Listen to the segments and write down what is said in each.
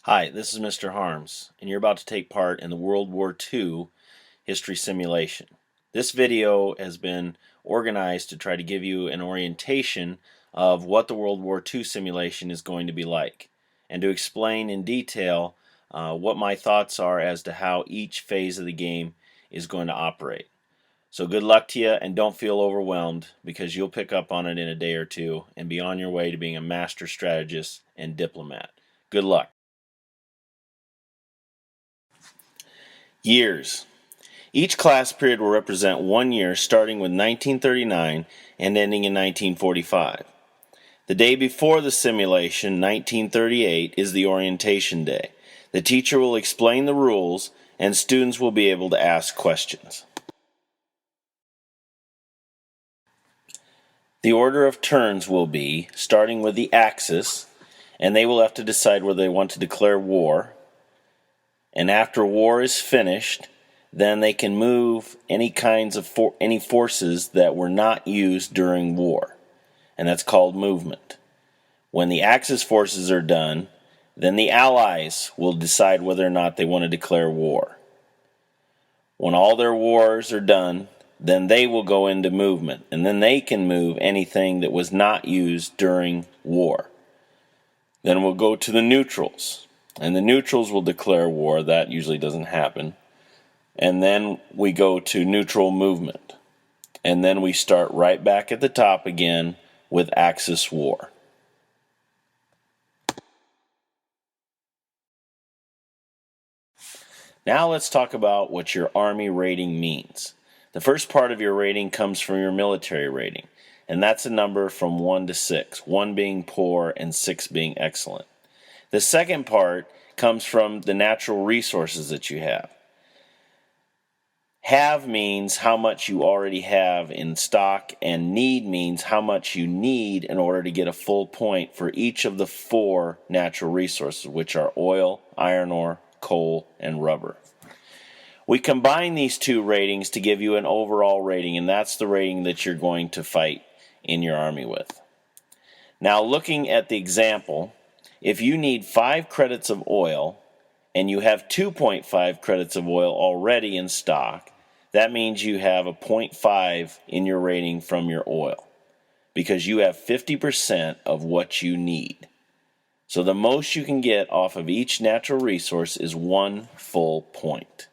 Hi, this is Mr. Harms, and you're about to take part in the World War II history simulation. This video has been organized to try to give you an orientation of what the World War II simulation is going to be like, and to explain in detail what my thoughts are as to how each phase of the game is going to operate. So good luck to you, and don't feel overwhelmed, because you'll pick up on it in a day or two and be on your way to being a master strategist and diplomat. Good luck. Years. Each class period will represent 1 year starting with 1939 and ending in 1945. The day before the simulation, 1938, is the orientation day. The teacher will explain the rules and students will be able to ask questions. The order of turns will be starting with the Axis, and they will have to decide whether they want to declare war. And after war is finished, then they can move any kinds of any forces that were not used during war, and that's called movement. When the Axis forces are done, then the Allies will decide whether or not they want to declare war. When all their wars are done, then they will go into movement, and then they can move anything that was not used during war. Then we'll go to the neutrals, and the neutrals will declare war. That usually doesn't happen. And then we go to neutral movement. And then we start right back at the top again with Axis war. Now let's talk about what your Army rating means. The first part of your rating comes from your military rating, and that's a number from 1 to 6, 1 being poor and 6 being excellent. The second part comes from the natural resources that you have. Have means how much you already have in stock, and need means how much you need in order to get a full point for each of the 4 natural resources, which are oil, iron ore, coal, and rubber. We combine these 2 ratings to give you an overall rating, and that's the rating that you're going to fight in your army with. Now, looking at the example, if you need 5 credits of oil and you have 2.5 credits of oil already in stock, that means you have a 0.5 in your rating from your oil, because you have 50% of what you need. So the most you can get off of each natural resource is 1 full point.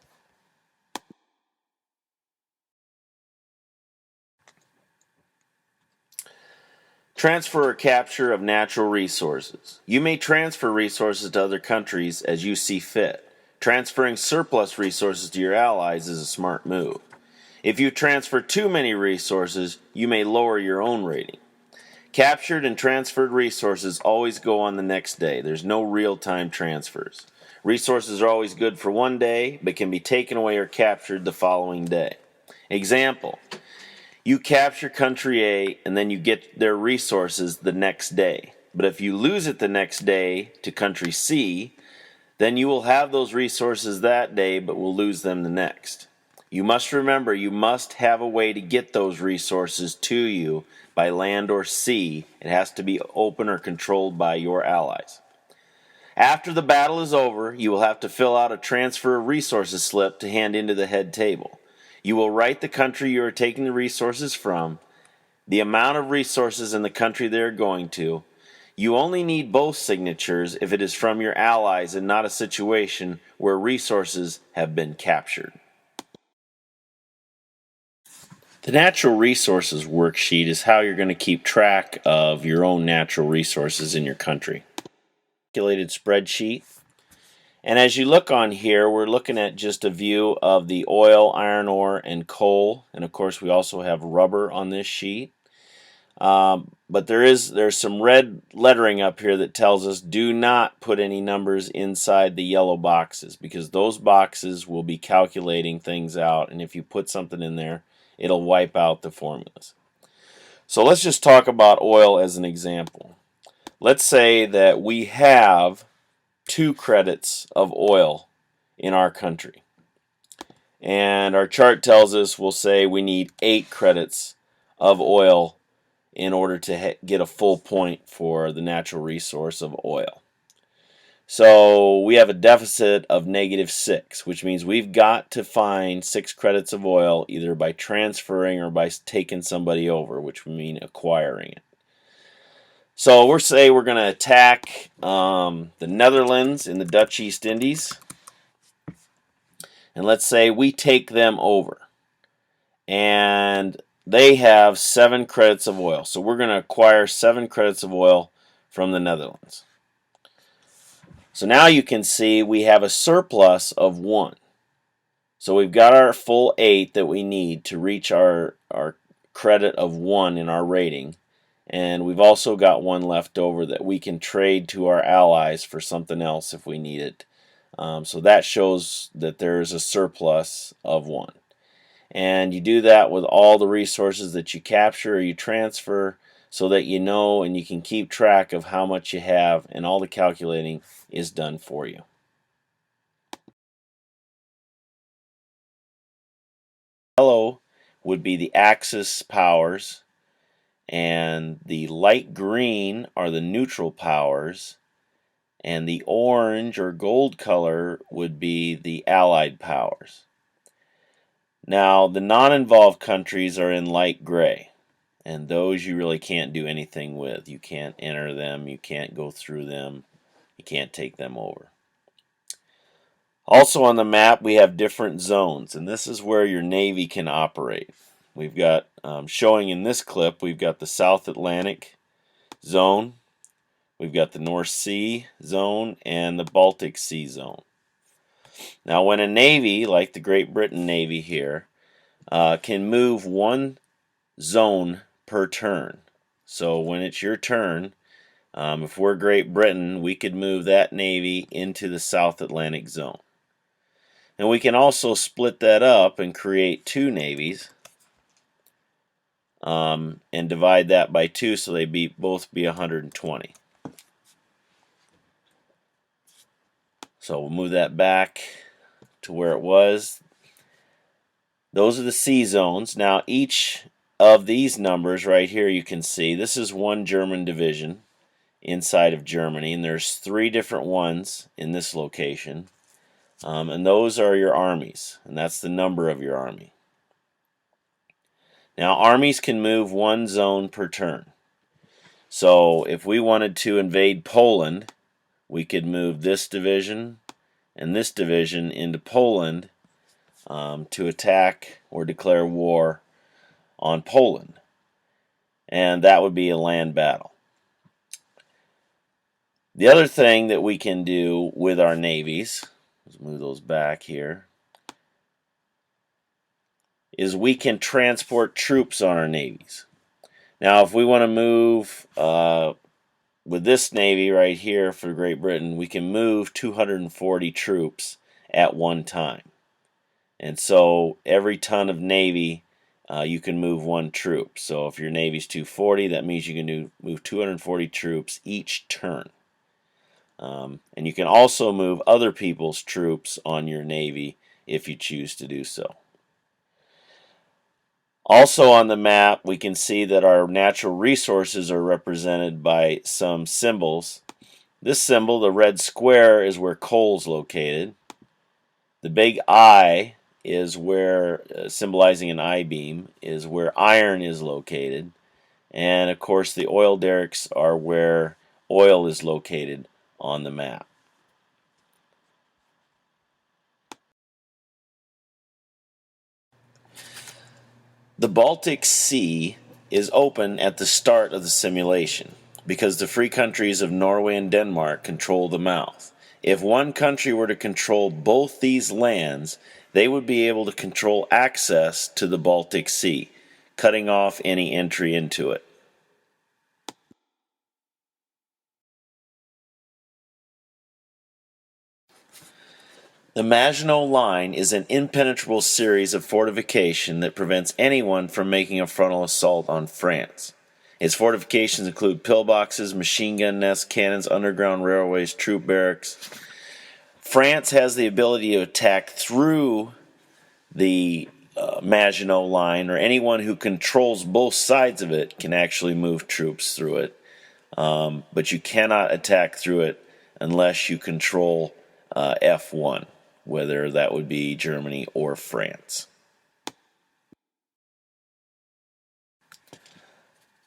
Transfer or capture of natural resources. You may transfer resources to other countries as you see fit. Transferring surplus resources to your allies is a smart move. If you transfer too many resources, you may lower your own rating. Captured and transferred resources always go on the next day. There's no real-time transfers. Resources are always good for one day, but can be taken away or captured the following day. Example: you capture country A and then you get their resources the next day. But if you lose it the next day to country C, then you will have those resources that day but will lose them the next. You must remember, you must have a way to get those resources to you by land or sea. It has to be open or controlled by your allies. After the battle is over, you will have to fill out a transfer of resources slip to hand into the head table. You will write the country you are taking the resources from, the amount of resources in the country they are going to. You only need both signatures if it is from your allies and not a situation where resources have been captured. The natural resources worksheet is how you're going to keep track of your own natural resources in your country. Calculated spreadsheet. And as you look on here, we're looking at just a view of the oil, iron ore, and coal. And of course, we also have rubber on this sheet. But there's some red lettering up here that tells us do not put any numbers inside the yellow boxes, because those boxes will be calculating things out. And if you put something in there, it'll wipe out the formulas. So let's just talk about oil as an example. Let's say that we have 2 credits of oil in our country. And our chart tells us, we'll say we need 8 credits of oil in order to get a full point for the natural resource of oil. So we have a deficit of -6, which means we've got to find 6 credits of oil either by transferring or by taking somebody over, which would mean acquiring it. So we're going to attack the Netherlands in the Dutch East Indies. And let's say we take them over. And they have 7 credits of oil. So we're going to acquire 7 credits of oil from the Netherlands. So now you can see we have a surplus of 1. So we've got our full 8 that we need to reach our credit of 1 in our rating. And we've also got 1 left over that we can trade to our allies for something else if we need it. So that shows that there is a surplus of 1. And you do that with all the resources that you capture or you transfer so that you know and you can keep track of how much you have, and all the calculating is done for you. Yellow would be the Axis powers, and the light green are the neutral powers, and the orange or gold color would be the Allied powers. Now, the non-involved countries are in light gray, and those you really can't do anything with. You can't enter them, you can't go through them, you can't take them over. Also on the map, we have different zones, and this is where your Navy can operate. We've got, showing in this clip, we've got the South Atlantic zone, we've got the North Sea zone, and the Baltic Sea zone. Now, when a Navy, like the Great Britain Navy here, can move 1 zone per turn. So when it's your turn, if we're Great Britain, we could move that Navy into the South Atlantic zone. And we can also split that up and create 2 navies and divide that by 2 so they both be 120. So we'll move that back to where it was. Those are the sea zones. Now each of these numbers right here you can see, this is 1 German division inside of Germany, and there's 3 different ones in this location. And those are your armies, and that's the number of your army. Now, armies can move 1 zone per turn. So if we wanted to invade Poland, we could move this division and this division into Poland to attack or declare war on Poland. And that would be a land battle. The other thing that we can do with our navies, let's move those back here, is we can transport troops on our navies. Now, if we want to move with this navy right here for Great Britain, we can move 240 troops at one time. And so every ton of navy, you can move 1 troop. So if your navy's 240, that means you can move 240 troops each turn. And you can also move other people's troops on your navy if you choose to do so. Also on the map, we can see that our natural resources are represented by some symbols. This symbol, the red square, is where coal is located. The big I is where, symbolizing an I-beam, is where iron is located. And of course the oil derricks are where oil is located on the map. The Baltic Sea is open at the start of the simulation because the free countries of Norway and Denmark control the mouth. If one country were to control both these lands, they would be able to control access to the Baltic Sea, cutting off any entry into it. The Maginot Line is an impenetrable series of fortification that prevents anyone from making a frontal assault on France. Its fortifications include pillboxes, machine gun nests, cannons, underground railways, troop barracks. France has the ability to attack through the Maginot Line, or anyone who controls both sides of it can actually move troops through it. But you cannot attack through it unless you control F1, whether that would be Germany or France.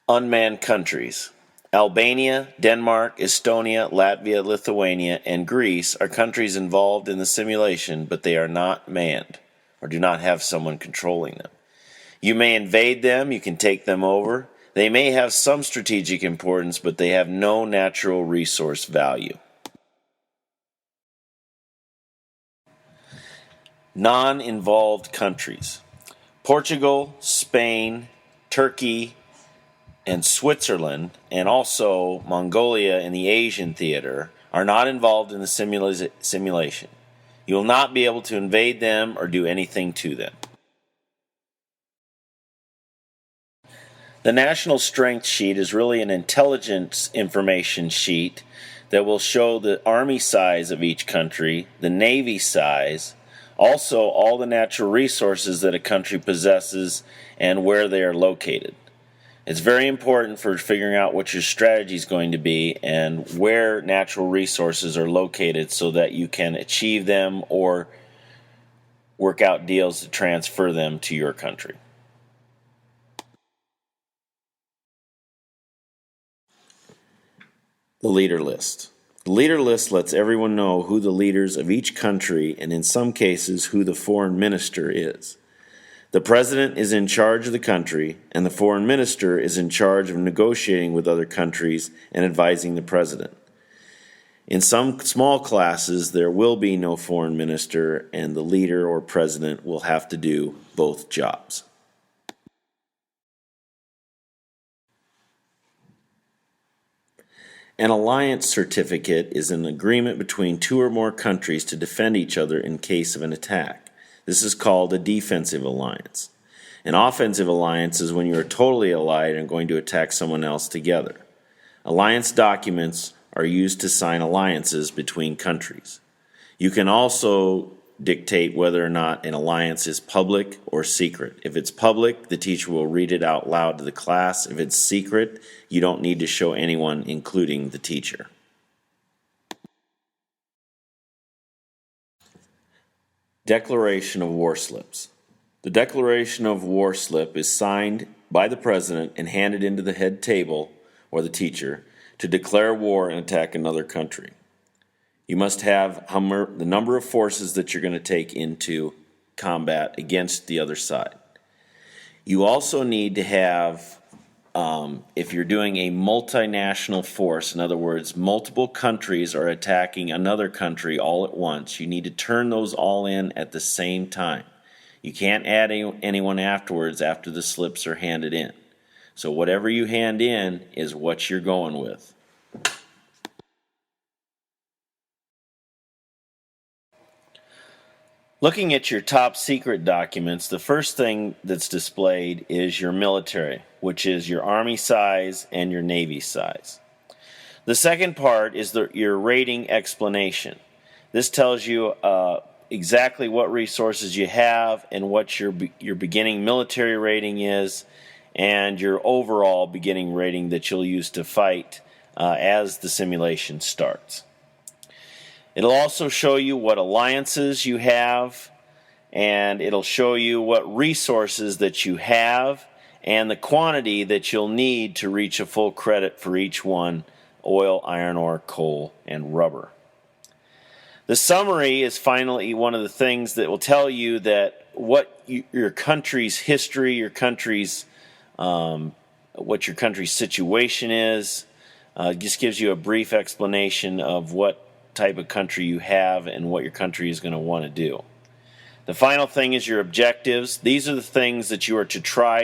Unmanned countries. Albania, Denmark, Estonia, Latvia, Lithuania, and Greece are countries involved in the simulation, but they are not manned or do not have someone controlling them. You may invade them, you can take them over. They may have some strategic importance, but they have no natural resource value. Non-involved countries. Portugal, Spain, Turkey, and Switzerland, and also Mongolia in the Asian theater, are not involved in the simulation. You will not be able to invade them or do anything to them. The National Strength Sheet is really an intelligence information sheet that will show the army size of each country, the navy size, also all the natural resources that a country possesses and where they are located. It's very important for figuring out what your strategy is going to be and where natural resources are located so that you can achieve them or work out deals to transfer them to your country. The leader list. The leader list lets everyone know who the leaders of each country and in some cases who the foreign minister is. The president is in charge of the country, and the foreign minister is in charge of negotiating with other countries and advising the president. In some small classes, there will be no foreign minister, and the leader or president will have to do both jobs. An alliance certificate is an agreement between two or more countries to defend each other in case of an attack. This is called a defensive alliance. An offensive alliance is when you are totally allied and going to attack someone else together. Alliance documents are used to sign alliances between countries. You can also dictate whether or not an alliance is public or secret. If it's public, the teacher will read it out loud to the class. If it's secret, you don't need to show anyone, including the teacher. Declaration of War Slips. The Declaration of War Slip is signed by the President and handed into the head table, or the teacher, to declare war and attack another country. You must have the number of forces that you're going to take into combat against the other side. You also need to have, if you're doing a multinational force, in other words, multiple countries are attacking another country all at once, you need to turn those all in at the same time. You can't add anyone afterwards after the slips are handed in. So whatever you hand in is what you're going with. Looking at your top secret documents, the first thing that's displayed is your military, which is your Army size and your Navy size. The second part is your rating explanation. This tells you exactly what resources you have and what your beginning military rating is and your overall beginning rating that you'll use to fight as the simulation starts. It'll also show you what alliances you have, and it'll show you what resources that you have and the quantity that you'll need to reach a full credit for each one: oil, iron ore, coal, and rubber. The summary is finally one of the things that will tell you that what your country's history, what your country's situation is. Just gives you a brief explanation of what type of country you have and what your country is going to want to do. The final thing is your objectives. These are the things that you are to try